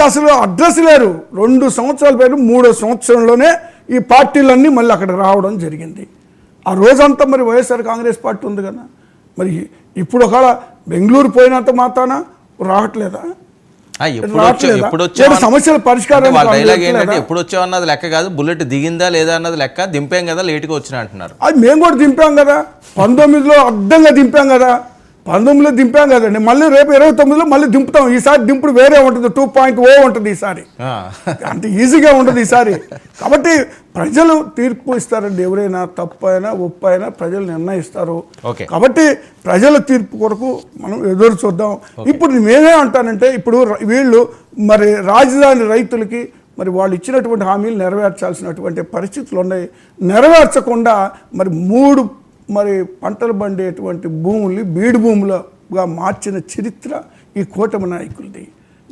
వీళ్ళు అసలు అడ్రస్ లేరు. 2 సంవత్సరాల పేరు 3వ సంవత్సరంలోనే ఈ పార్టీలన్నీ మళ్ళీ అక్కడ రావడం జరిగింది. ఆ రోజంతా మరి వైఎస్ఆర్ కాంగ్రెస్ పార్టీ ఉంది కదా, మరి ఇప్పుడు ఒకవేళ బెంగళూరు పోయినంత మాత్రాన రావట్లేదా? సమస్యల పరిష్కారం ఎప్పుడు వచ్చావన్నది లెక్క కాదు, బుల్లెట్ దిగిందా లేదా అన్నది లెక్క. దింపాం కదా, లేటుగా వచ్చినా అంటున్నారు. అది మేము కూడా దింపాం కదా, 19లో అడ్డంగా దింపాం కదా, 19లో దింపాం కదండి. మళ్ళీ రేపు 29లో మళ్ళీ దింపుతాం. ఈసారి దింపుడు వేరే ఉంటుంది, 2.0 ఉంటుంది ఈసారి. అంత ఈజీగా ఉంటుంది ఈసారి. కాబట్టి ప్రజలు తీర్పు ఇస్తారండి. ఎవరైనా తప్పు అయినా ఒప్పు అయినా ప్రజలు నిర్ణయిస్తారు. కాబట్టి ప్రజల తీర్పు కొరకు మనం ఎదురు చూద్దాం. ఇప్పుడు నేనే అంటానంటే, ఇప్పుడు వీళ్ళు మరి రాజధాని రైతులకి మరి వాళ్ళు ఇచ్చినటువంటి హామీలు నెరవేర్చాల్సినటువంటి పరిస్థితులు ఉన్నాయి. నెరవేర్చకుండా మరి 3 మరి పంటలు పండేటువంటి భూముల్ని బీడు భూములుగా మార్చిన చరిత్ర ఈ కూటమి నాయకులది.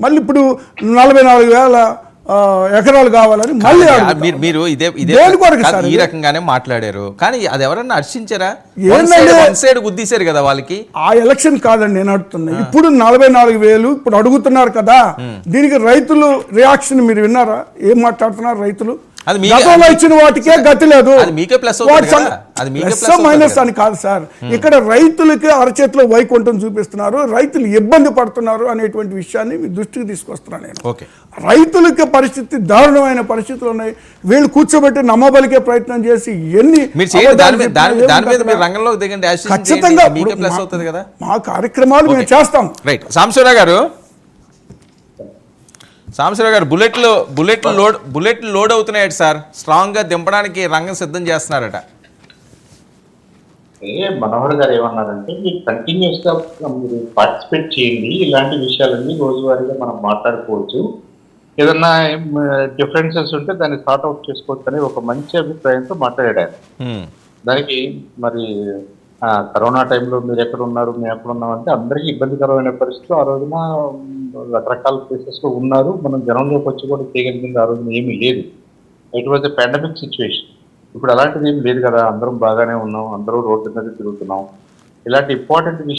మళ్ళీ ఇప్పుడు 44,000 ఎకరాలు కావాలని మళ్ళీ మీరు ఈ రకంగానే మాట్లాడారు. కానీ అది ఎవరన్నా హర్షించారా? గుద్దీశారు కదా వాళ్ళకి. ఆ ఎలక్షన్ కాదండి నేను అడుగుతున్నా. ఇప్పుడు 44,000 ఇప్పుడు అడుగుతున్నారు కదా, దీనికి రైతులు రియాక్షన్ మీరు విన్నారా? ఏం మాట్లాడుతున్నారు రైతులు? గతంలో ఇచ్చిన వాటికే గతి లేదు. మైనస్ అని కాదు సార్, ఇక్కడ రైతులకి అరచేతిలో వైకుంఠం చూపిస్తున్నారు, రైతులు ఇబ్బంది పడుతున్నారు అనేటువంటి విషయాన్ని మీ దృష్టికి తీసుకొస్తున్నాను నేను. రైతులకి పరిస్థితి దారుణమైన పరిస్థితులు ఉన్నాయి. వీళ్ళు కూర్చోబెట్టి నమ్మబలికే ప్రయత్నం చేసి ఖచ్చితంగా మా కార్యక్రమాలు మేము చేస్తాం. సాంబశివరావు గారు, బుల్లెట్లు లోడ్ అవుతున్నాయట సార్. స్ట్రాంగ్ గా దింపడానికి రంగం సిద్ధం చేస్తున్నారట. మనోహర్ గారు ఏమన్నారంటే, మీరు కంటిన్యూస్ గా మీరు పార్టిసిపేట్ చేయండి, ఇలాంటి విషయాలన్నీ రోజువారీగా మనం మాట్లాడుకోవచ్చు, ఏదన్నా డిఫరెన్సెస్ ఉంటే దాన్ని సార్ట్ అవుట్ చేసుకోవచ్చు అని ఒక మంచి అభిప్రాయంతో మాట్లాడారు. దానికి మరి కరోనా టైంలో మీరు ఎక్కడ ఉన్నారు, మేము ఎక్కడ ఉన్నామంటే అందరికీ ఇబ్బందికరమైన పరిస్థితులు ఆ రోజున రకరకాల ప్లేసెస్ లో ఉన్నారు. మనం జనంలోకి వచ్చి కూడా చేయగలిగింది ఆ రోజున ఏమీ లేదు. It was a pandemic situation. ఇప్పుడు అలాంటిది ఏమి లేదు కదా, అందరం బాగానే ఉన్నాం, అందరూ రోడ్డు మీద తిరుగుతున్నాం. ఇలాంటి ఇంపార్టెంట్